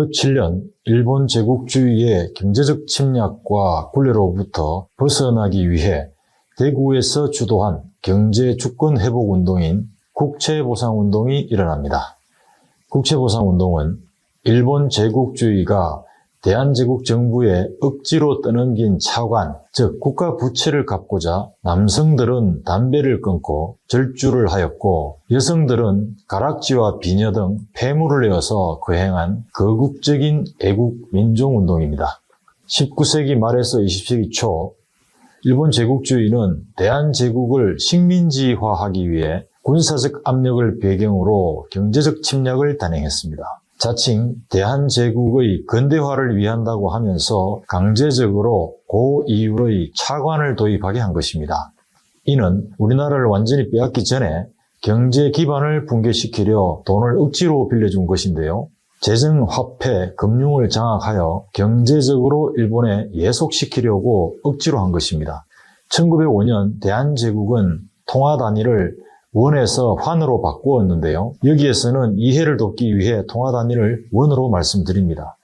1907년 일본 제국주의의 경제적 침략과 굴레로부터 벗어나기 위해 대구에서 주도한 경제 주권 회복 운동인 국채보상운동이 일어납니다. 국채보상운동은 일본 제국주의가 대한제국 정부에 억지로 떠넘긴 차관, 즉 국가 부채를 갚고자 남성들은 담배를 끊고 절주를 하였고 여성들은 가락지와 비녀 등 폐물을 내어서 거행한 거국적인 애국 민족운동입니다. 19세기 말에서 20세기 초 일본 제국주의는 대한제국을 식민지화하기 위해 군사적 압력을 배경으로 경제적 침략을 단행했습니다. 자칭 대한제국의 근대화를 위한다고 하면서 강제적으로 고이율의 차관을 도입하게 한 것입니다. 이는 우리나라를 완전히 빼앗기 전에 경제 기반을 붕괴시키려 돈을 억지로 빌려준 것인데요. 재정, 화폐, 금융을 장악하여 경제적으로 일본에 예속시키려고 억지로 한 것입니다. 1905년 대한제국은 통화 단위를 원에서 환으로 바꾸었는데요. 여기에서는 이해를 돕기 위해 통화 단위를 원으로 말씀드립니다.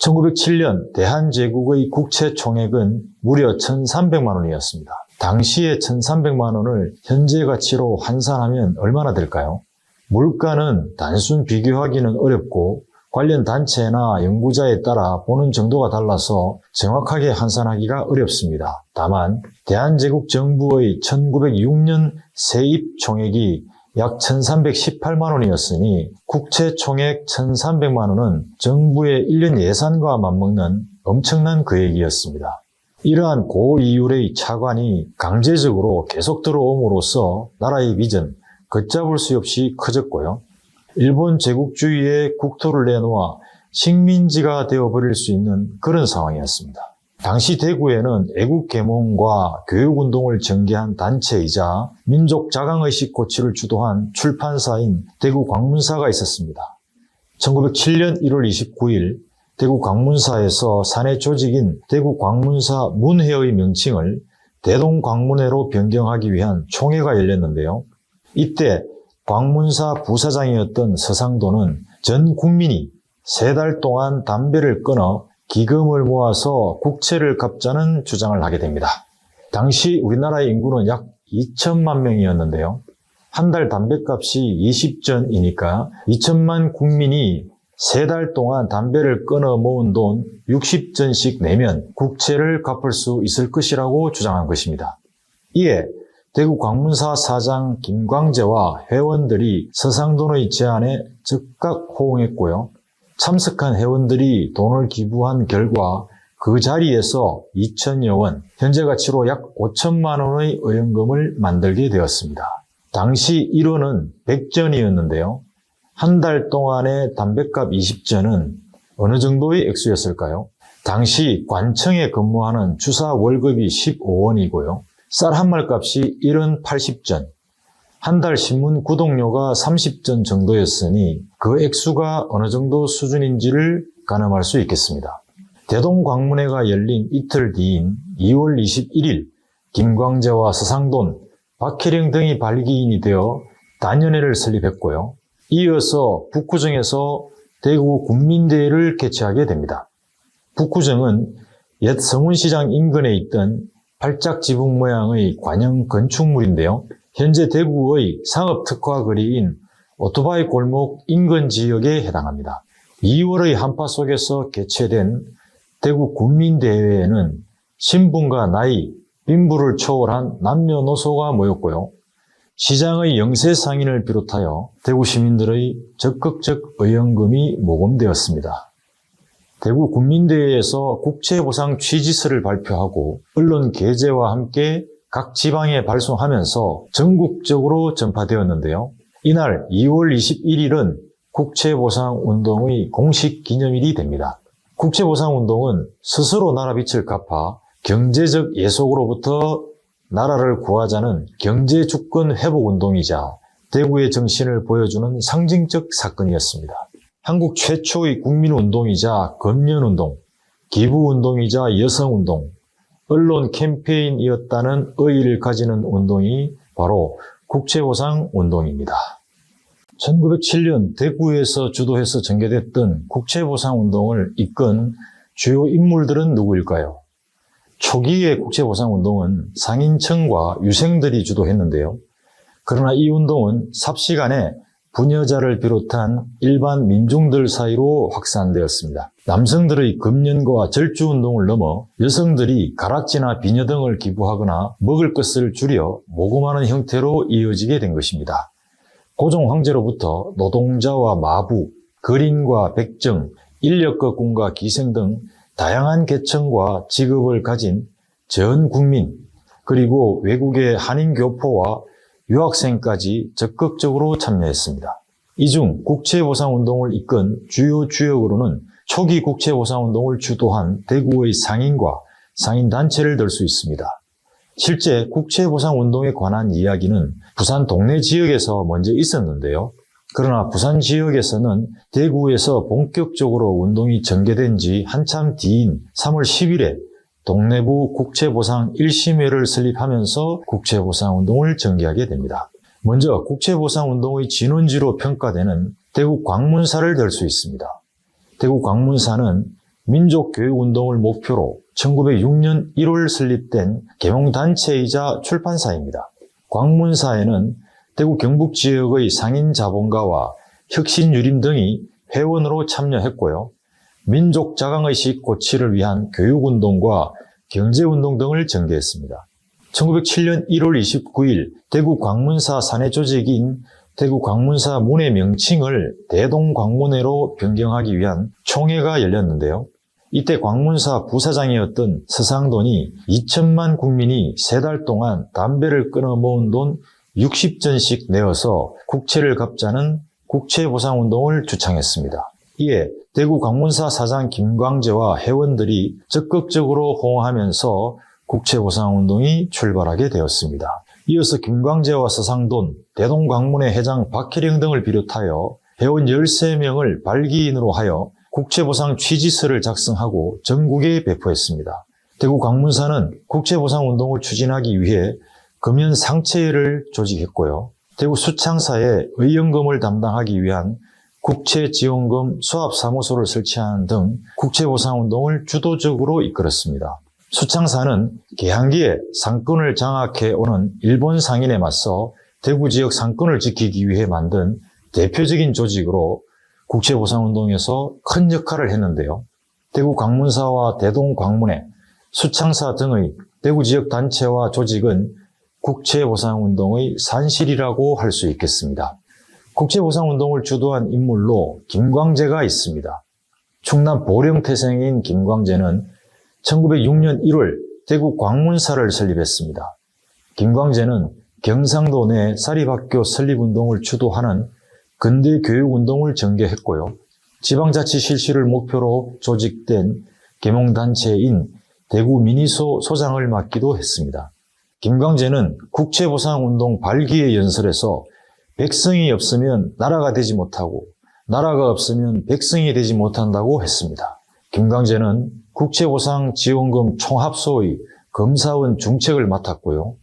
1907년 대한제국의 국채 총액은 무려 1,300만 원이었습니다. 당시에 1,300만 원을 현재 가치로 환산하면 얼마나 될까요? 물가는 단순 비교하기는 어렵고 관련 단체나 연구자에 따라 보는 정도가 달라서 정확하게 환산하기가 어렵습니다. 다만 대한제국 정부의 1906년 세입 총액이 약 1,318만 원이었으니 국채 총액 1,300만 원은 정부의 1년 예산과 맞먹는 엄청난 금액이었습니다. 이러한 고이율의 차관이 강제적으로 계속 들어옴으로써 나라의 빚은 걷잡을 수 없이 커졌고요. 일본 제국주의의 국토를 내놓아 식민지가 되어버릴 수 있는 그런 상황이었습니다. 당시 대구에는 애국계몽과 교육운동을 전개한 단체이자 민족자강의식 고취를 주도한 출판사인 대구광문사가 있었습니다. 1907년 1월 29일 대구광문사에서 사내 조직인 대구광문사 문회의 명칭을 대동광문회로 변경하기 위한 총회가 열렸는데요. 이때 광문사 부사장이었던 서상도는 전 국민이 3달 동안 담배를 끊어 기금을 모아서 국채를 갚자는 주장을 하게 됩니다. 당시 우리나라의 인구는 약 2천만 명이었는데요. 한 달 담배값이 20전이니까 2천만 국민이 3달 동안 담배를 끊어 모은 돈 60전씩 내면 국채를 갚을 수 있을 것이라고 주장한 것입니다. 이에 대구 광문사 사장 김광재와 회원들이 서상돈의 제안에 즉각 호응했고요. 참석한 회원들이 돈을 기부한 결과 그 자리에서 2천여 원, 현재 가치로 약 5천만 원의 의원금을 만들게 되었습니다. 당시 1원은 100전이었는데요. 한 달 동안의 담배값 20전은 어느 정도의 액수였을까요? 당시 관청에 근무하는 주사 월급이 15원이고요. 쌀 한 말 값이 1원 80전, 한 달 신문 구독료가 30전 정도였으니 그 액수가 어느 정도 수준인지를 가늠할 수 있겠습니다. 대동광문회가 열린 이틀 뒤인 2월 21일 김광재와 서상돈, 박혜령 등이 발기인이 되어 단연회를 설립했고요. 이어서 북구정에서 대구 국민대회를 개최하게 됩니다. 북구정은 옛 서문시장 인근에 있던 팔짝지붕 모양의 관형 건축물인데요. 현재 대구의 상업특화 거리인 오토바이 골목 인근 지역에 해당합니다. 2월의 한파 속에서 개최된 대구 국민대회에는 신분과 나이, 빈부를 초월한 남녀노소가 모였고요. 시장의 영세 상인을 비롯하여 대구 시민들의 적극적 의원금이 모금되었습니다. 대구 국민대회에서 국채보상 취지서를 발표하고 언론 게재와 함께 각 지방에 발송하면서 전국적으로 전파되었는데요. 이날 2월 21일은 국채보상운동의 공식 기념일이 됩니다. 국채보상운동은 스스로 나라 빚을 갚아 경제적 예속으로부터 나라를 구하자는 경제주권 회복운동이자 대구의 정신을 보여주는 상징적 사건이었습니다. 한국 최초의 국민운동이자 검연운동, 기부운동이자 여성운동, 언론 캠페인이었다는 의의를 가지는 운동이 바로 국채보상운동입니다. 1907년 대구에서 주도해서 전개됐던 국채보상운동을 이끈 주요 인물들은 누구일까요? 초기의 국채보상운동은 상인층과 유생들이 주도했는데요. 그러나 이 운동은 삽시간에 부녀자를 비롯한 일반 민중들 사이로 확산되었습니다. 남성들의 금연과 절주운동을 넘어 여성들이 가락지나 비녀 등을 기부하거나 먹을 것을 줄여 모금하는 형태로 이어지게 된 것입니다. 고종 황제로부터 노동자와 마부, 거린과 백정, 인력거꾼과 기생 등 다양한 계층과 직업을 가진 전 국민, 그리고 외국의 한인 교포와 유학생까지 적극적으로 참여했습니다. 이 중 국채보상운동을 이끈 주요 주역으로는 초기 국채보상운동을 주도한 대구의 상인과 상인단체를 들 수 있습니다. 실제 국채보상운동에 관한 이야기는 부산 동네 지역에서 먼저 있었는데요. 그러나 부산 지역에서는 대구에서 본격적으로 운동이 전개된 지 한참 뒤인 3월 10일에 동래부 국채보상 1심회를 설립하면서 국채보상운동을 전개하게 됩니다. 먼저 국채보상운동의 진원지로 평가되는 대구 광문사를 들 수 있습니다. 대구 광문사는 민족교육운동을 목표로 1906년 1월 설립된 계몽단체이자 출판사입니다. 광문사에는 대구 경북 지역의 상인자본가와 혁신유림 등이 회원으로 참여했고요. 민족 자강의식 고취를 위한 교육운동과 경제운동 등을 전개했습니다. 1907년 1월 29일 대구 광문사 사내 조직인 대구 광문사 문회 명칭을 대동광문회로 변경하기 위한 총회가 열렸는데요. 이때 광문사 부사장이었던 서상돈이 2천만 국민이 3달 동안 담배를 끊어 모은 돈 60전씩 내어서 국채를 갚자는 국채보상운동을 주창했습니다. 이에 대구 광문사 사장 김광재와 회원들이 적극적으로 호응하면서 국채보상운동이 출발하게 되었습니다. 이어서 김광재와 서상돈, 대동광문회 회장 박혜령 등을 비롯하여 회원 13명을 발기인으로 하여 국채보상 취지서를 작성하고 전국에 배포했습니다. 대구 광문사는 국채보상운동을 추진하기 위해 금연상체회를 조직했고요. 대구 수창사에 의연금을 담당하기 위한 국채지원금 수합사무소를 설치하는 등 국채보상운동을 주도적으로 이끌었습니다. 수창사는 개항기에 상권을 장악해오는 일본 상인에 맞서 대구 지역 상권을 지키기 위해 만든 대표적인 조직으로 국채보상운동에서 큰 역할을 했는데요. 대구 광문사와 대동광문회, 수창사 등의 대구 지역 단체와 조직은 국채보상운동의 산실이라고 할 수 있겠습니다. 국채보상운동을 주도한 인물로 김광재가 있습니다. 충남 보령 태생인 김광재는 1906년 1월 대구 광문사를 설립했습니다. 김광재는 경상도 내 사립학교 설립운동을 주도하는 근대교육운동을 전개했고요. 지방자치 실시를 목표로 조직된 계몽단체인 대구 미니소 소장을 맡기도 했습니다. 김광재는 국채보상운동 발기의 연설에서 백성이 없으면 나라가 되지 못하고 나라가 없으면 백성이 되지 못한다고 했습니다. 김광재는 국채보상 지원금 총합소의 검사원 중책을 맡았고요.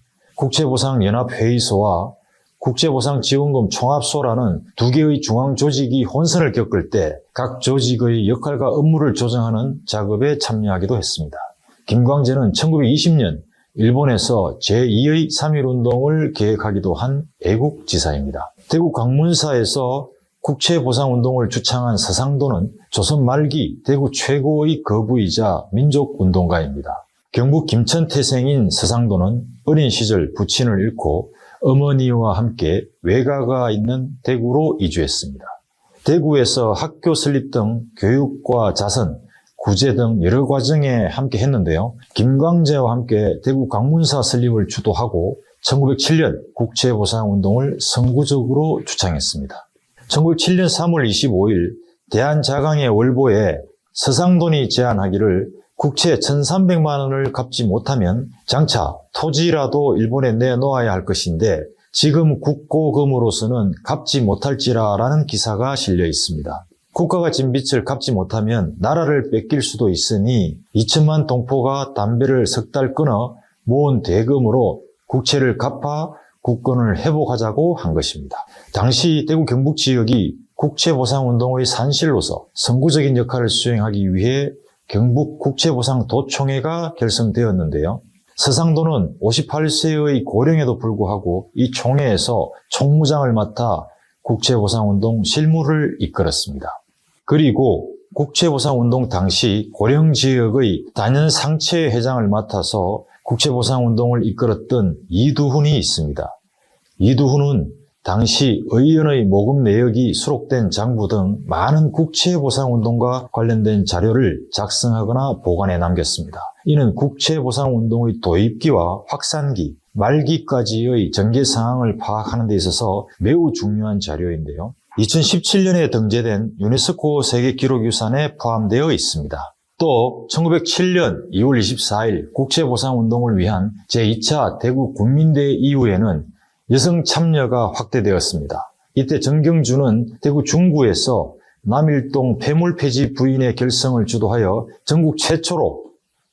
국채보상연합회의소와 국채보상지원금 총합소라는 두 개의 중앙조직이 혼선을 겪을 때 각 조직의 역할과 업무를 조정하는 작업에 참여하기도 했습니다. 김광재는 1920년 일본에서 제2의 3.1운동을 계획하기도 한 애국지사입니다. 대구 광문사에서 국채보상운동을 주창한 서상돈은 조선 말기 대구 최고의 거부이자 민족운동가입니다. 경북 김천 태생인 서상돈은 어린 시절 부친을 잃고 어머니와 함께 외가가 있는 대구로 이주했습니다. 대구에서 학교 설립 등 교육과 자선, 구제 등 여러 과정에 함께 했는데요. 김광재와 함께 대구 광문사 설립을 주도하고 1907년 국채보상운동을 선구적으로 주창했습니다. 1907년 3월 25일 대한자강의 월보에 서상돈이 제안하기를 국채 1,300만 원을 갚지 못하면 장차 토지라도 일본에 내놓아야 할 것인데 지금 국고금으로서는 갚지 못할지라라는 기사가 실려 있습니다. 국가가 진 빚을 갚지 못하면 나라를 뺏길 수도 있으니 2천만 동포가 담배를 3달 끊어 모은 대금으로 국채를 갚아 국권을 회복하자고 한 것입니다. 당시 대구 경북 지역이 국채보상운동의 산실로서 선구적인 역할을 수행하기 위해 경북국채보상도총회가 결성되었는데요. 서상도는 58세의 고령에도 불구하고 이 총회에서 총무장을 맡아 국채보상운동 실무를 이끌었습니다. 그리고 국채보상운동 당시 고령지역의 단연상체 회장을 맡아서 국채보상운동을 이끌었던 이두훈이 있습니다. 이두훈은 당시 의원의 모금 내역이 수록된 장부 등 많은 국채보상운동과 관련된 자료를 작성하거나 보관해 남겼습니다. 이는 국채보상운동의 도입기와 확산기, 말기까지의 전개 상황을 파악하는 데 있어서 매우 중요한 자료인데요. 2017년에 등재된 유네스코 세계기록유산에 포함되어 있습니다. 또 1907년 2월 24일 국채보상운동을 위한 제2차 대구 국민대회 이후에는 여성 참여가 확대되었습니다. 이때 정경주는 대구 중구에서 남일동 폐물 폐지 부인의 결성을 주도하여 전국 최초로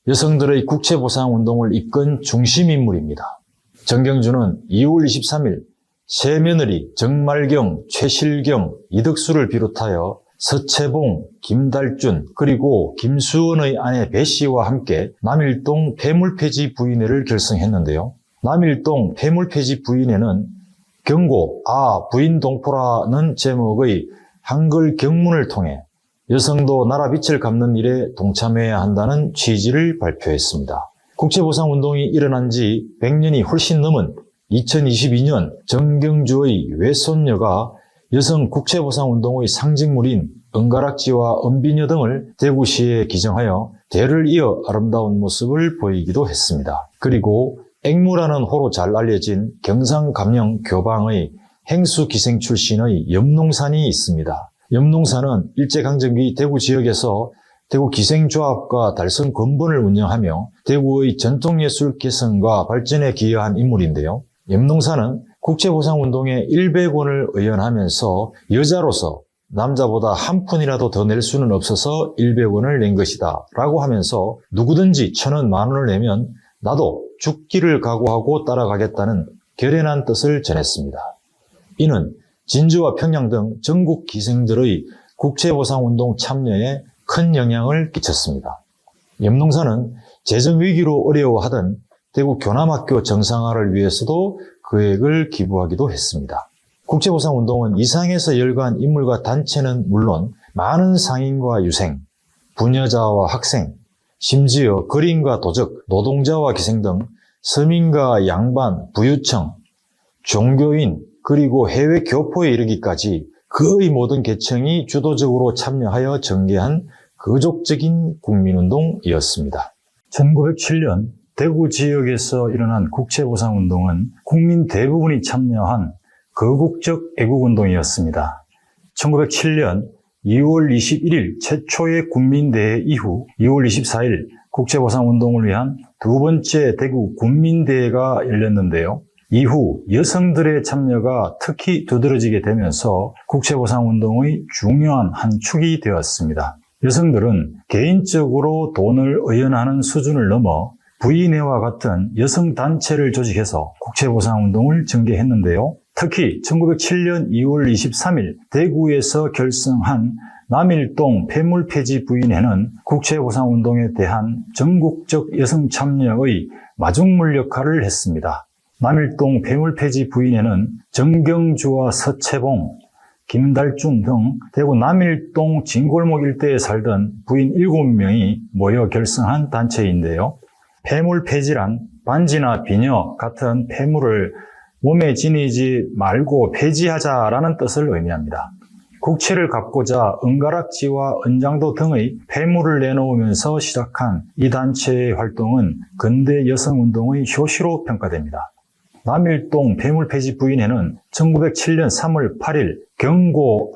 여성들의 국채보상운동을 이끈 중심인물입니다. 정경주는 2월 23일 세 며느리 정말경, 최실경, 이덕수를 비롯하여 서채봉, 김달준, 그리고 김수원의 아내 배씨와 함께 남일동 폐물폐지 부인회를 결성했는데요. 남일동 폐물폐지 부인회는 경고, 부인 동포라는 제목의 한글 경문을 통해 여성도 나라 빛을 갚는 일에 동참해야 한다는 취지를 발표했습니다. 국채보상운동이 일어난 지 100년이 훨씬 넘은 2022년 정경주의 외손녀가 여성 국채보상운동의 상징물인 은가락지와 은비녀 등을 대구시에 기증하여 대를 이어 아름다운 모습을 보이기도 했습니다. 그리고 앵무라는 호로 잘 알려진 경상감영 교방의 행수기생 출신의 염농산이 있습니다. 염농산은 일제강점기 대구 지역에서 대구 기생조합과 달성 건본을 운영하며 대구의 전통예술 개선과 발전에 기여한 인물인데요. 염농산은 국채보상운동에 100원을 의연하면서 여자로서 남자보다 한 푼이라도 더 낼 수는 없어서 100원을 낸 것이다 라고 하면서 누구든지 1,000원, 10,000원을 내면 나도 죽기를 각오하고 따라가겠다는 결연한 뜻을 전했습니다. 이는 진주와 평양 등 전국 기생들의 국채보상운동 참여에 큰 영향을 끼쳤습니다. 염농산은 재정위기로 어려워하던 대구 교남학교 정상화를 위해서도 금액을 기부하기도 했습니다. 국채보상운동은 이상에서 열거한 인물과 단체는 물론 많은 상인과 유생, 부녀자와 학생, 심지어 거린과 도적, 노동자와 기생 등 서민과 양반, 부유층, 종교인, 그리고 해외 교포에 이르기까지 그의 모든 계층이 주도적으로 참여하여 전개한 거족적인 국민운동이었습니다. 1907년 대구 지역에서 일어난 국채보상운동은 국민 대부분이 참여한 거국적 애국운동이었습니다. 1907년 2월 21일 최초의 국민대회 이후 2월 24일 국채보상운동을 위한 두 번째 대구 국민대회가 열렸는데요. 이후 여성들의 참여가 특히 두드러지게 되면서 국채보상운동의 중요한 한 축이 되었습니다. 여성들은 개인적으로 돈을 의연하는 수준을 넘어 부인회와 같은 여성단체를 조직해서 국채보상운동을 전개했는데요. 특히 1907년 2월 23일 대구에서 결성한 남일동 폐물폐지 부인회는 국채보상운동에 대한 전국적 여성 참여의 마중물 역할을 했습니다. 남일동 폐물폐지 부인회는 정경주와 서채봉, 김달준 등 대구 남일동 진골목 일대에 살던 부인 7명이 모여 결성한 단체인데요. 폐물폐지란 반지나 비녀 같은 폐물을 몸에 지니지 말고 폐지하자라는 뜻을 의미합니다. 국채를 갚고자 은가락지와 은장도 등의 폐물을 내놓으면서 시작한 이 단체의 활동은 근대 여성운동의 효시로 평가됩니다. 남일동 폐물폐지 부인회는 1907년 3월 8일 경고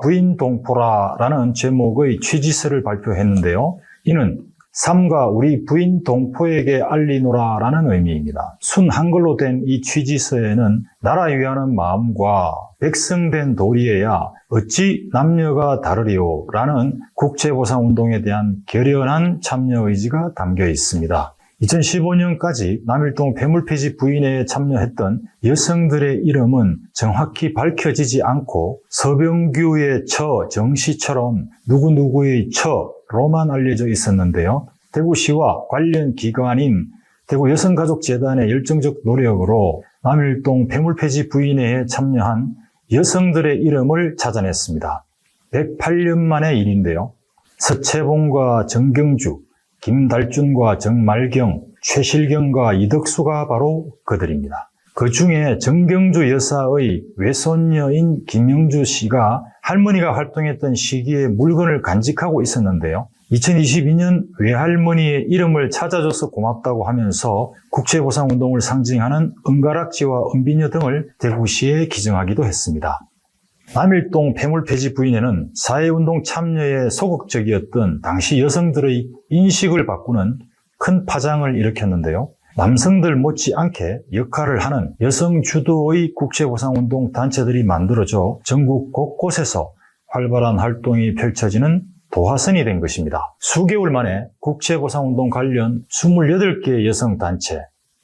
부인 동포라라는 제목의 취지서를 발표했는데요. 이는 삼가 우리 부인 동포에게 알리노라라는 의미입니다. 순 한글로 된 이 취지서에는 나라 위하는 마음과 백성된 도리에야 어찌 남녀가 다르리오라는 국채보상운동에 대한 결연한 참여 의지가 담겨 있습니다. 2015년까지 남일동 폐물폐지 부인회에 참여했던 여성들의 이름은 정확히 밝혀지지 않고 서병규의 처, 정씨처럼 누구누구의 처로만 알려져 있었는데요. 대구시와 관련 기관인 대구여성가족재단의 열정적 노력으로 남일동 폐물폐지 부인회에 참여한 여성들의 이름을 찾아냈습니다. 108년 만의 일인데요. 서채봉과 정경주, 김달준과 정말경, 최실경과 이덕수가 바로 그들입니다. 그 중에 정경주 여사의 외손녀인 김영주 씨가 할머니가 활동했던 시기에 물건을 간직하고 있었는데요. 2022년 외할머니의 이름을 찾아줘서 고맙다고 하면서 국채보상운동을 상징하는 은가락지와 은비녀 등을 대구시에 기증하기도 했습니다. 남일동 폐물폐지 부인회는 사회운동 참여에 소극적이었던 당시 여성들의 인식을 바꾸는 큰 파장을 일으켰는데요. 남성들 못지않게 역할을 하는 여성 주도의 국제보상운동 단체들이 만들어져 전국 곳곳에서 활발한 활동이 펼쳐지는 도화선이 된 것입니다. 수개월 만에 국제보상운동 관련 28개의 여성단체,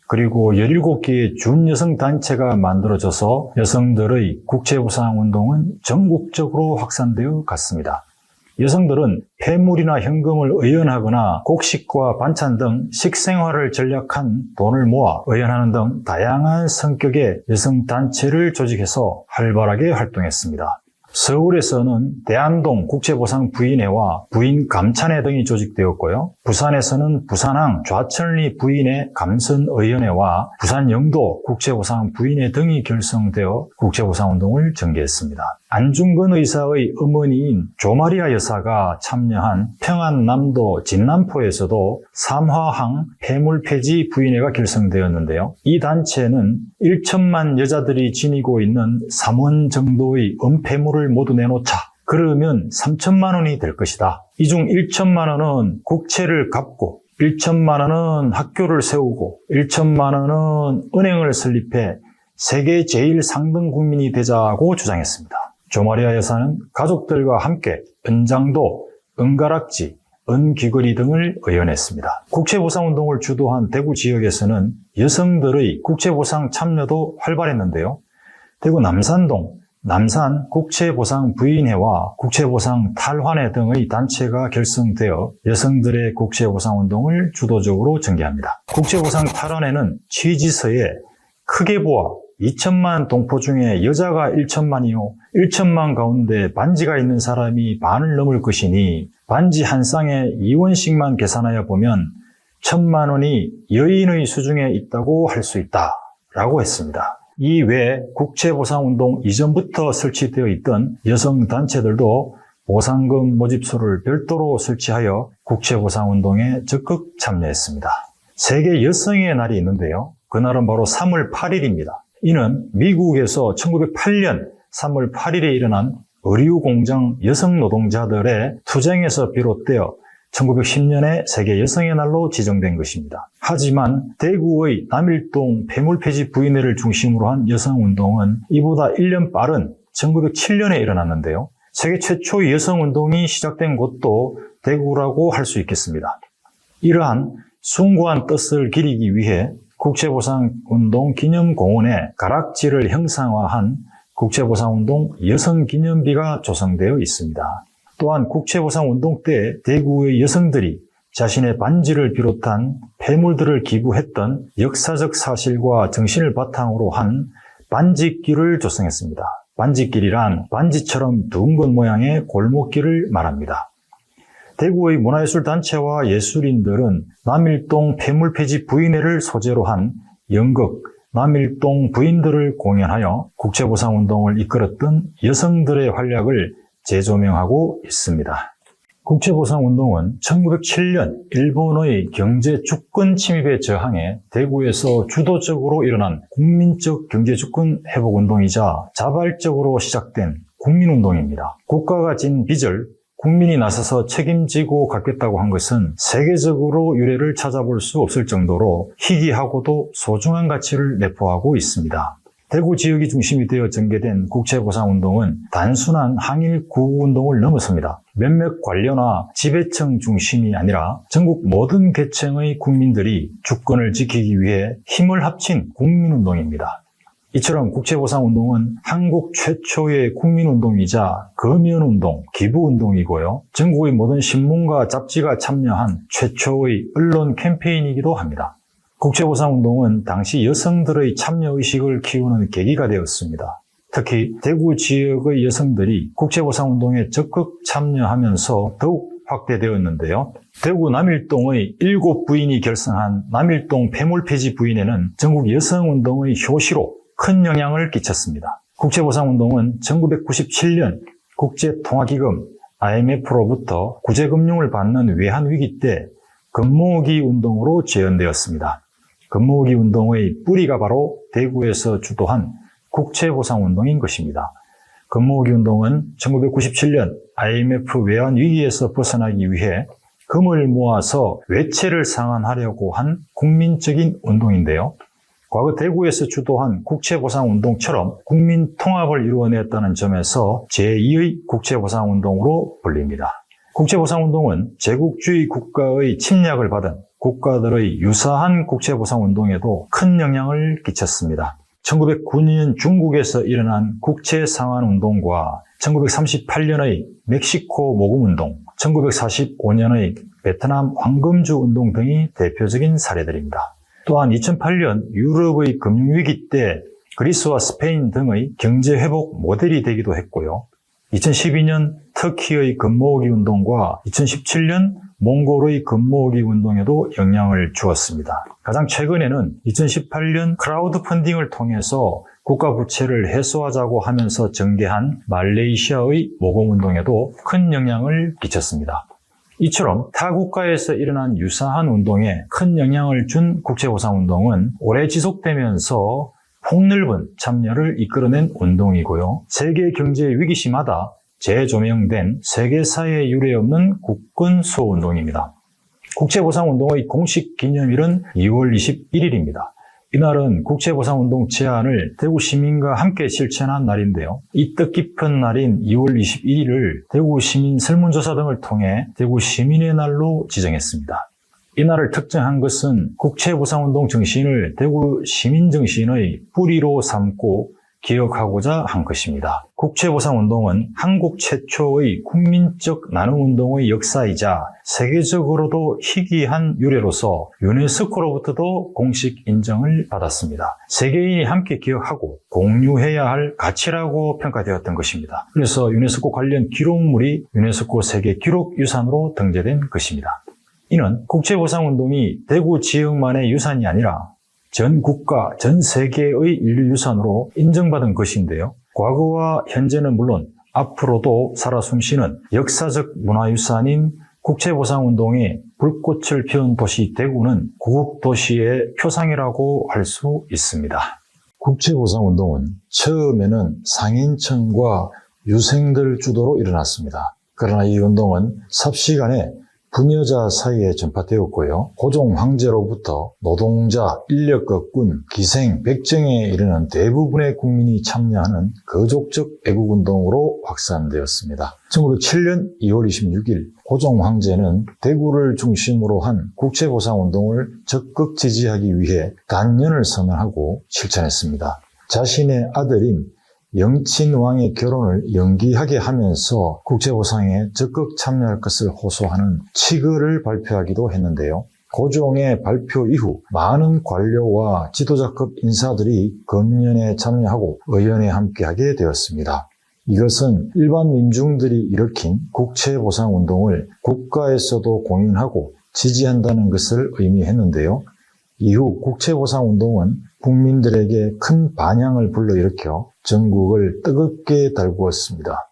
그리고 17개의 준여성단체가 만들어져서 여성들의 국제보상운동은 전국적으로 확산되어 갔습니다. 여성들은 폐물이나 현금을 의연하거나 곡식과 반찬 등 식생활을 전략한 돈을 모아 의연하는 등 다양한 성격의 여성단체를 조직해서 활발하게 활동했습니다. 서울에서는 대안동 국제보상부인회와 부인감찬회 등이 조직되었고요. 부산에서는 부산항 좌천리 부인회 감선의원회와 부산영도 국제보상부인회 등이 결성되어 국제보상운동을 전개했습니다. 안중근 의사의 어머니인 조마리아 여사가 참여한 평안남도 진남포에서도 삼화항 폐물폐지 부인회가 결성되었는데요. 이 단체는 1천만 여자들이 지니고 있는 3원 정도의 은폐물을 모두 내놓자. 그러면 3천만 원이 될 것이다. 이 중 1천만 원은 국채를 갚고 1천만 원은 학교를 세우고 1천만 원은 은행을 설립해 세계 제일 상등 국민이 되자고 주장했습니다. 조마리아 여사는 가족들과 함께 은장도, 은가락지, 은귀걸이 등을 의원했습니다. 국채보상운동을 주도한 대구 지역에서는 여성들의 국채보상 참여도 활발했는데요. 대구 남산동 남산 국채보상부인회와 국채보상탈환회 등의 단체가 결성되어 여성들의 국채보상운동을 주도적으로 전개합니다. 국채보상탈환회는 취지서에 크게 보아 2천만 동포 중에 여자가 1천만이요 1천만 가운데 반지가 있는 사람이 반을 넘을 것이니 반지 한 쌍에 2원씩만 계산하여 보면 1천만 원이 여인의 수중에 있다고 할 수 있다 라고 했습니다. 이외에 국채보상운동 이전부터 설치되어 있던 여성단체들도 보상금 모집소를 별도로 설치하여 국채보상운동에 적극 참여했습니다. 세계 여성의 날이 있는데요. 그날은 바로 3월 8일입니다. 이는 미국에서 1908년 3월 8일에 일어난 의류공장 여성 노동자들의 투쟁에서 비롯되어 1910년에 세계 여성의 날로 지정된 것입니다. 하지만 대구의 남일동 폐물폐지 부인회를 중심으로 한 여성운동은 이보다 1년 빠른 1907년에 일어났는데요. 세계 최초의 여성운동이 시작된 곳도 대구라고 할 수 있겠습니다. 이러한 숭고한 뜻을 기리기 위해 국채보상운동 기념공원에 가락지를 형상화한 국채보상운동 여성기념비가 조성되어 있습니다. 또한 국채보상운동 때 대구의 여성들이 자신의 반지를 비롯한 폐물들을 기부했던 역사적 사실과 정신을 바탕으로 한 반지길을 조성했습니다. 반지길이란 반지처럼 둥근 모양의 골목길을 말합니다. 대구의 문화예술단체와 예술인들은 남일동 폐물폐지 부인회를 소재로 한 연극 남일동 부인들을 공연하여 국채보상운동을 이끌었던 여성들의 활약을 재조명하고 있습니다. 국채보상운동은 1907년 일본의 경제 주권 침입에 저항해 대구에서 주도적으로 일어난 국민적 경제 주권 회복운동이자 자발적으로 시작된 국민운동입니다. 국가가 진 빚을 국민이 나서서 책임지고 갚겠다고 한 것은 세계적으로 유례를 찾아볼 수 없을 정도로 희귀하고도 소중한 가치를 내포하고 있습니다. 대구 지역이 중심이 되어 전개된 국채보상운동은 단순한 항일 구호운동을 넘어섭니다. 몇몇 관료나 지배층 중심이 아니라 전국 모든 계층의 국민들이 주권을 지키기 위해 힘을 합친 국민운동입니다. 이처럼 국채보상운동은 한국 최초의 국민운동이자 거면운동, 기부운동이고요. 전국의 모든 신문과 잡지가 참여한 최초의 언론 캠페인이기도 합니다. 국채보상운동은 당시 여성들의 참여의식을 키우는 계기가 되었습니다. 특히 대구 지역의 여성들이 국채보상운동에 적극 참여하면서 더욱 확대되었는데요. 대구 남일동의 7부인이 결성한 남일동 폐물폐지 부인회는 전국 여성운동의 효시로 큰 영향을 끼쳤습니다. 국채보상운동은 1997년 국제통화기금 IMF로부터 구제금융을 받는 외환위기 때 금모으기 운동으로 재현되었습니다. 금모으기 운동의 뿌리가 바로 대구에서 주도한 국채보상운동인 것입니다. 금모으기 운동은 1997년 IMF 외환위기에서 벗어나기 위해 금을 모아서 외채를 상환하려고 한 국민적인 운동인데요. 과거 대구에서 주도한 국채보상운동처럼 국민통합을 이루어냈다는 점에서 제2의 국채보상운동으로 불립니다. 국채보상운동은 제국주의 국가의 침략을 받은 국가들의 유사한 국채보상운동에도 큰 영향을 끼쳤습니다. 1909년 중국에서 일어난 국채상환운동과 1938년의 멕시코 모금운동, 1945년의 베트남 황금주운동 등이 대표적인 사례들입니다. 또한 2008년 유럽의 금융위기 때 그리스와 스페인 등의 경제회복 모델이 되기도 했고요. 2012년 터키의 금모으기 운동과 2017년 몽골의 금모으기 운동에도 영향을 주었습니다. 가장 최근에는 2018년 크라우드 펀딩을 통해서 국가 부채를 해소하자고 하면서 전개한 말레이시아의 모금운동에도 큰 영향을 끼쳤습니다. 이처럼 타 국가에서 일어난 유사한 운동에 큰 영향을 준 국채보상운동은 오래 지속되면서 폭넓은 참여를 이끌어낸 운동이고요. 세계 경제 위기시마다 재조명된 세계사에 유례없는 국군수호운동입니다. 국채보상운동의 공식 기념일은 2월 21일입니다. 이날은 국채보상운동 제안을 대구 시민과 함께 실천한 날인데요. 이 뜻깊은 날인 2월 21일을 대구 시민 설문조사 등을 통해 대구 시민의 날로 지정했습니다. 이 날을 특정한 것은 국채보상운동 정신을 대구 시민정신의 뿌리로 삼고 기억하고자 한 것입니다. 국채보상운동은 한국 최초의 국민적 나눔운동의 역사이자 세계적으로도 희귀한 유래로서 유네스코로부터도 공식 인정을 받았습니다. 세계인이 함께 기억하고 공유해야 할 가치라고 평가되었던 것입니다. 그래서 유네스코 관련 기록물이 유네스코 세계 기록유산으로 등재된 것입니다. 이는 국채보상운동이 대구 지역만의 유산이 아니라 전 국가, 전 세계의 인류유산으로 인정받은 것인데요. 과거와 현재는 물론 앞으로도 살아 숨쉬는 역사적 문화유산인 국채보상운동에 불꽃을 피운 도시 대구는 구국도시의 표상이라고 할 수 있습니다. 국채보상운동은 처음에는 상인층과 유생들 주도로 일어났습니다. 그러나 이 운동은 삽시간에 부녀자 사이에 전파되었고요. 고종 황제로부터 노동자, 인력거꾼, 기생, 백정에 이르는 대부분의 국민이 참여하는 거족적 애국운동으로 확산되었습니다. 1907년 2월 26일 고종 황제는 대구를 중심으로 한 국채보상운동을 적극 지지하기 위해 단년을 선언하고 실천했습니다. 자신의 아들인 영친왕의 결혼을 연기하게 하면서 국채보상에 적극 참여할 것을 호소하는 칙을 발표하기도 했는데요. 고종의 발표 이후 많은 관료와 지도자급 인사들이 금년에 참여하고 의연에 함께하게 되었습니다. 이것은 일반 민중들이 일으킨 국채보상운동을 국가에서도 공인하고 지지한다는 것을 의미했는데요. 이후 국채보상운동은 국민들에게 큰 반향을 불러일으켜 전국을 뜨겁게 달구었습니다.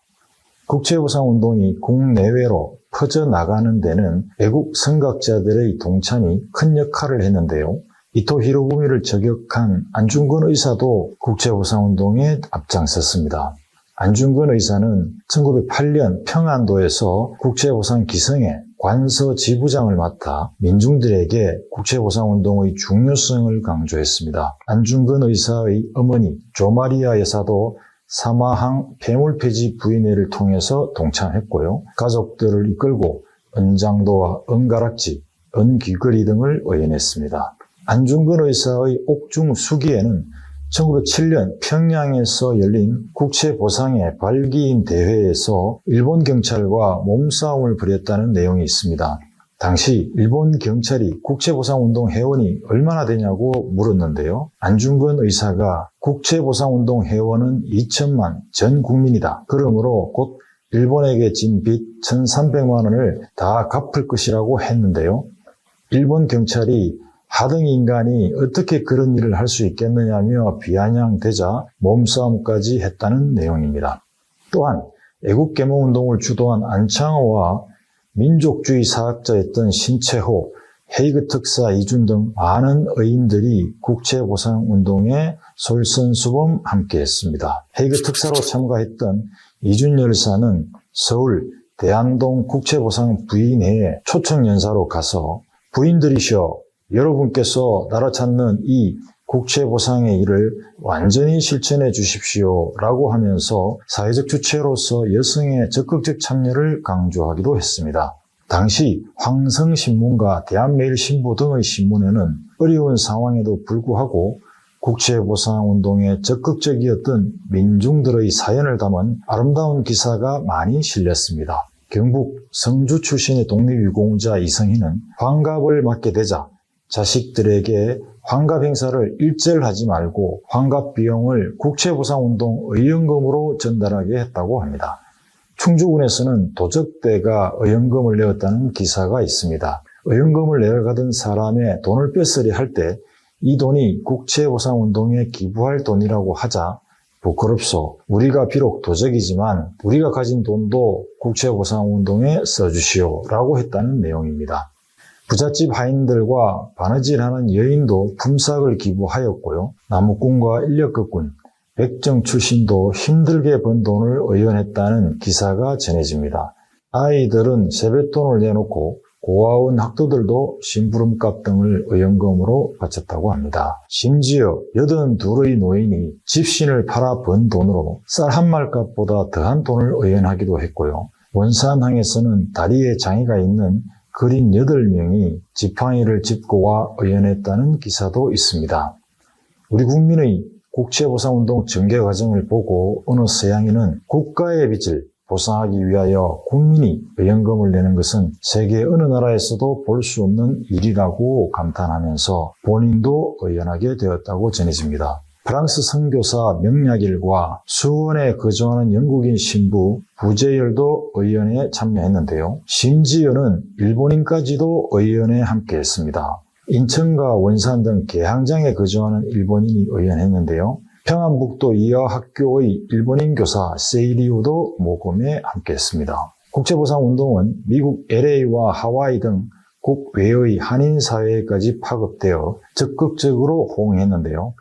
국채보상운동이 국내외로 퍼져나가는 데는 애국 선각자들의 동참이 큰 역할을 했는데요. 이토 히로부미를 저격한 안중근 의사도 국채보상운동에 앞장섰습니다. 안중근 의사는 1908년 평안도에서 국채보상 기성에 관서 지부장을 맡아 민중들에게 국채보상운동의 중요성을 강조했습니다. 안중근 의사의 어머니 조마리아 여사도 사마항 폐물폐지 부인회를 통해서 동참했고요. 가족들을 이끌고 은장도와 은가락지, 은귀걸이 등을 의연했습니다. 안중근 의사의 옥중 수기에는 1907년 평양에서 열린 국채보상의 발기인 대회에서 일본 경찰과 몸싸움을 벌였다는 내용이 있습니다. 당시 일본 경찰이 국채보상운동 회원이 얼마나 되냐고 물었는데요. 안중근 의사가 국채보상운동 회원은 2천만 전 국민이다. 그러므로 곧 일본에게 진 빚 1,300만 원을 다 갚을 것이라고 했는데요. 일본 경찰이 하등 인간이 어떻게 그런 일을 할 수 있겠느냐며 비아냥대자 몸싸움까지 했다는 내용입니다. 또한 애국개몽운동을 주도한 안창호와 민족주의 사학자였던 신채호, 헤이그 특사 이준 등 많은 의인들이 국채보상운동에 솔선수범 함께했습니다. 헤이그 특사로 참가했던 이준 열사는 서울 대안동 국채보상 부인회에 초청연사로 가서 부인들이시여, 여러분께서 나라 찾는 이 국채보상의 일을 완전히 실천해 주십시오 라고 하면서 사회적 주체로서 여성의 적극적 참여를 강조하기도 했습니다. 당시 황성신문과 대한매일신보 등의 신문에는 어려운 상황에도 불구하고 국채보상운동에 적극적이었던 민중들의 사연을 담은 아름다운 기사가 많이 실렸습니다. 경북 성주 출신의 독립유공자 이성희는 환갑을 맞게 되자 자식들에게 환갑 행사를 일절하지 말고 환갑 비용을 국채보상운동 의연금으로 전달하게 했다고 합니다. 충주군에서는 도적대가 의연금을 내었다는 기사가 있습니다. 의연금을 내려가던 사람의 돈을 뺏으려 할 때 이 돈이 국채보상운동에 기부할 돈이라고 하자 부끄럽소. 우리가 비록 도적이지만 우리가 가진 돈도 국채보상운동에 써주시오 라고 했다는 내용입니다. 부잣집 하인들과 바느질하는 여인도 품삯을 기부하였고요. 나무꾼과 인력거꾼, 백정 출신도 힘들게 번 돈을 의연했다는 기사가 전해집니다. 아이들은 세뱃돈을 내놓고 고아원 학도들도 심부름값 등을 의연금으로 바쳤다고 합니다. 심지어 82의 노인이 집신을 팔아 번 돈으로 쌀 한 말값보다 더한 돈을 의연하기도 했고요. 원산항에서는 다리에 장애가 있는 거린 8명이 지팡이를 짚고 와 의연했다는 기사도 있습니다. 우리 국민의 국채보상운동 전개 과정을 보고 어느 서양인은 국가의 빚을 보상하기 위하여 국민이 의연금을 내는 것은 세계 어느 나라에서도 볼 수 없는 일이라고 감탄하면서 본인도 의연하게 되었다고 전해집니다. 프랑스 선교사 명약일과 수원에 거주하는 영국인 신부 부재열도 의연에 참여했는데요. 심지어는 일본인까지도 의연에 함께했습니다. 인천과 원산 등 개항장에 거주하는 일본인이 의연했는데요. 평안북도 이하학교의 일본인 교사 세이리우도 모금에 함께했습니다. 국채보상운동은 미국 LA와 하와이 등 국외의 한인사회까지 파급되어 적극적으로 호응했는데요.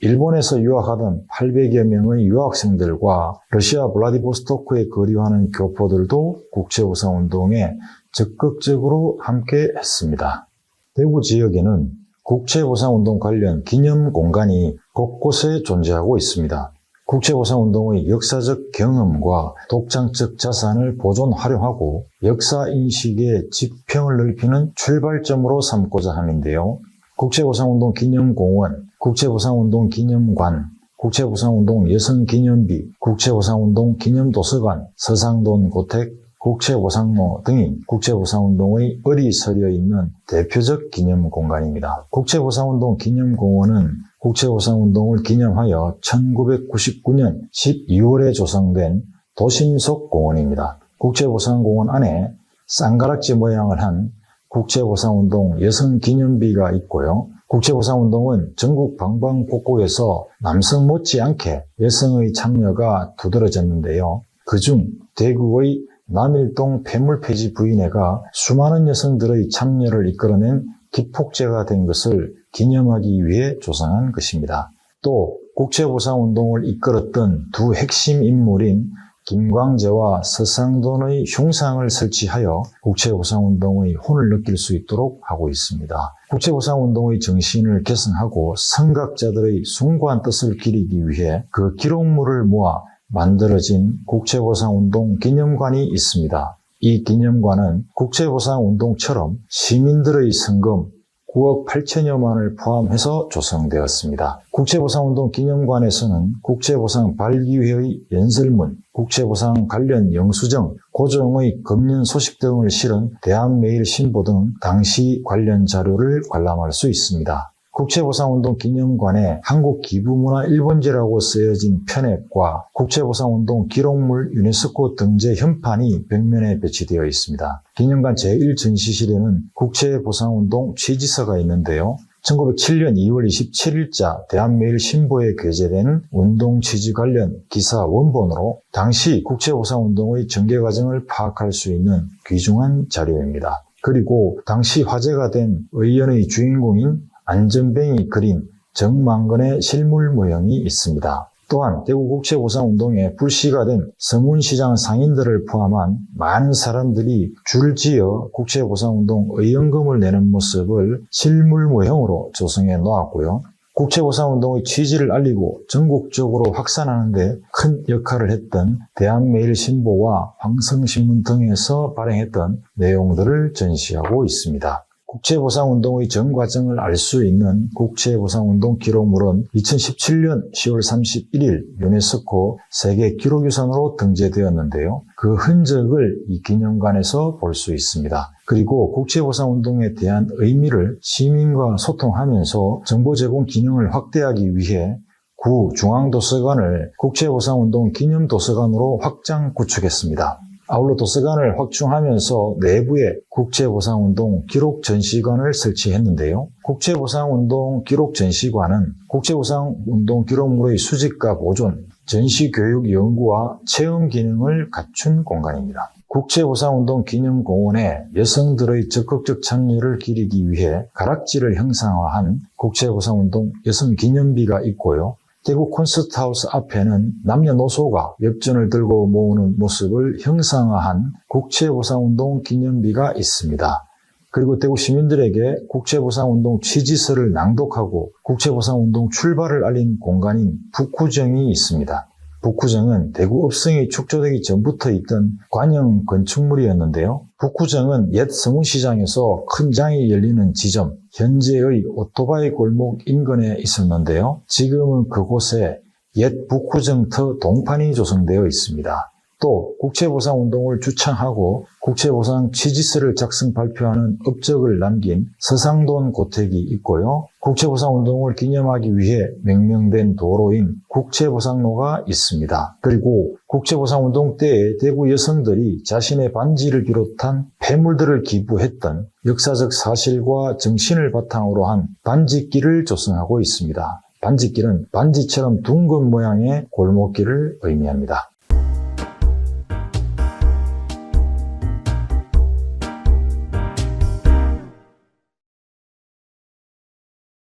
일본에서 유학하던 800여 명의 유학생들과 러시아 블라디보스토크에 거류하는 교포들도 국채보상운동에 적극적으로 함께했습니다. 대구 지역에는 국채보상운동 관련 기념공간이 곳곳에 존재하고 있습니다. 국채보상운동의 역사적 경험과 독창적 자산을 보존 활용하고 역사인식의 지평을 넓히는 출발점으로 삼고자 함인데요. 국채보상운동 기념공원, 국채보상운동 기념관, 국채보상운동 여성기념비, 국채보상운동 기념도서관, 서상돈 고택, 국채보상로 등이 국채보상운동의 을이 서려 있는 대표적 기념공간입니다. 국채보상운동 기념공원은 국채보상운동을 기념하여 1999년 12월에 조성된 도심 속 공원입니다. 국채보상공원 안에 쌍가락지 모양을 한 국채보상운동 여성기념비가 있고요. 국채보상운동은 전국 방방곡곡에서 남성 못지않게 여성의 참여가 두드러졌는데요. 그중 대구의 남일동 폐물폐지 부인회가 수많은 여성들의 참여를 이끌어낸 기폭제가 된 것을 기념하기 위해 조성한 것입니다. 또 국채보상운동을 이끌었던 두 핵심 인물인 김광재와 서상돈의 흉상을 설치하여 국채보상운동의 혼을 느낄 수 있도록 하고 있습니다. 국채보상운동의 정신을 계승하고 선각자들의 숭고한 뜻을 기리기 위해 그 기록물을 모아 만들어진 국채보상운동 기념관이 있습니다. 이 기념관은 국채보상운동처럼 시민들의 성금 9억 8천여만을 포함해서 조성되었습니다. 국채보상운동 기념관에서는 국채보상 발기회의 연설문, 국채보상 관련 영수증, 고종의 금년 소식 등을 실은 대한매일신보 등 당시 관련 자료를 관람할 수 있습니다. 국채보상운동 기념관에 한국기부문화 1번지라고 쓰여진 편액과 국채보상운동 기록물 유네스코 등재 현판이 벽면에 배치되어 있습니다. 기념관 제1전시실에는 국채보상운동 취지서가 있는데요. 1907년 2월 27일자 대한매일신보에 게재된 운동 취지 관련 기사 원본으로 당시 국채보상운동의 전개 과정을 파악할 수 있는 귀중한 자료입니다. 그리고 당시 화제가 된 의연의 주인공인 안전뱅이 그린 정만근의 실물 모형이 있습니다. 또한 대구국채보상운동에 불씨가 된 서문시장 상인들을 포함한 많은 사람들이 줄지어 국채보상운동 의연금을 내는 모습을 실물 모형으로 조성해 놓았고요. 국채보상운동의 취지를 알리고 전국적으로 확산하는 데 큰 역할을 했던 대한매일신보와 황성신문 등에서 발행했던 내용들을 전시하고 있습니다. 국채보상운동의 전 과정을 알 수 있는 국채보상운동 기록물은 2017년 10월 31일 유네스코 세계 기록유산으로 등재되었는데요. 그 흔적을 이 기념관에서 볼 수 있습니다. 그리고 국채보상운동에 대한 의미를 시민과 소통하면서 정보 제공 기능을 확대하기 위해 구 중앙도서관을 국채보상운동 기념도서관으로 확장 구축했습니다. 아울러 도서관을 확충하면서 내부에 국채보상운동 기록전시관을 설치했는데요. 국채보상운동 기록전시관은 국채보상운동 기록물의 수집과 보존, 전시교육 연구와 체험 기능을 갖춘 공간입니다. 국채보상운동 기념공원에 여성들의 적극적 참여를 기리기 위해 가락지를 형상화한 국채보상운동 여성기념비가 있고요. 대구 콘서트하우스 앞에는 남녀노소가 엽전을 들고 모으는 모습을 형상화한 국채보상운동 기념비가 있습니다. 그리고 대구 시민들에게 국채보상운동 취지서를 낭독하고 국채보상운동 출발을 알린 공간인 북구정이 있습니다. 북구정은 대구 읍성이 축조되기 전부터 있던 관영 건축물이었는데요. 북구정은 옛 서문시장에서 큰 장이 열리는 지점, 현재의 오토바이 골목 인근에 있었는데요. 지금은 그곳에 옛 북구정터 동판이 조성되어 있습니다. 또 국채보상운동을 주창하고 국채보상 취지서를 작성 발표하는 업적을 남긴 서상돈 고택이 있고요. 국채보상운동을 기념하기 위해 명명된 도로인 국채보상로가 있습니다. 그리고 국채보상운동 때에 대구 여성들이 자신의 반지를 비롯한 폐물들을 기부했던 역사적 사실과 정신을 바탕으로 한 반지길을 조성하고 있습니다. 반지길은 반지처럼 둥근 모양의 골목길을 의미합니다.